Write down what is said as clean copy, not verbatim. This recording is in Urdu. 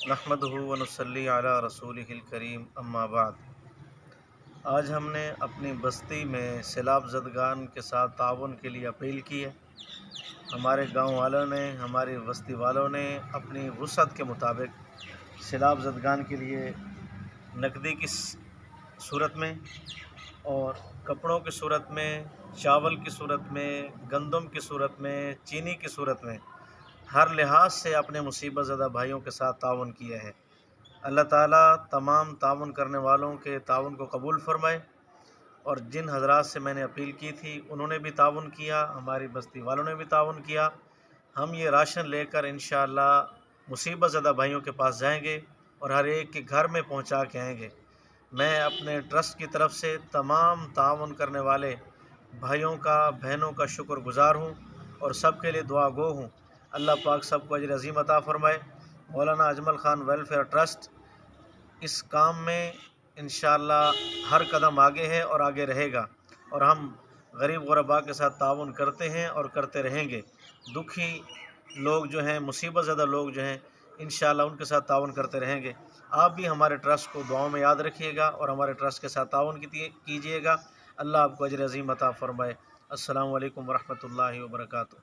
نحمدہ و نصلی علی رسولہ الکریم اما بعد۔ آج ہم نے اپنی بستی میں سیلاب زدگان کے ساتھ تعاون کے لیے اپیل کی ہے۔ ہمارے گاؤں والوں نے، ہماری بستی والوں نے اپنی وسعت کے مطابق سیلاب زدگان کے لیے نقدی کی صورت میں اور کپڑوں کی صورت میں، چاول کی صورت میں، گندم کی صورت میں، چینی کی صورت میں ہر لحاظ سے اپنے مصیبت زدہ بھائیوں کے ساتھ تعاون کیا ہے۔ اللہ تعالیٰ تمام تعاون کرنے والوں کے تعاون کو قبول فرمائے، اور جن حضرات سے میں نے اپیل کی تھی انہوں نے بھی تعاون کیا، ہماری بستی والوں نے بھی تعاون کیا۔ ہم یہ راشن لے کر انشاءاللہ مصیبت زدہ بھائیوں کے پاس جائیں گے اور ہر ایک کے گھر میں پہنچا کے آئیں گے۔ میں اپنے ٹرسٹ کی طرف سے تمام تعاون کرنے والے بھائیوں کا، بہنوں کا شکر گزار ہوں اور سب کے لیے دعا گو ہوں۔ اللہ پاک سب کو اجر عظیم عطا فرمائے۔ مولانا اجمل خان ویلفیئر ٹرسٹ اس کام میں انشاءاللہ ہر قدم آگے ہے اور آگے رہے گا، اور ہم غریب غرباء کے ساتھ تعاون کرتے ہیں اور کرتے رہیں گے۔ دکھی لوگ جو ہیں، مصیبت زدہ لوگ جو ہیں، انشاءاللہ ان کے ساتھ تعاون کرتے رہیں گے۔ آپ بھی ہمارے ٹرسٹ کو دعاؤں میں یاد رکھیے گا اور ہمارے ٹرسٹ کے ساتھ تعاون کیجیے گا۔ اللہ آپ کو اجر عظیم عطا فرمائے۔ السلام علیکم ورحمۃ اللہ وبرکاتہ۔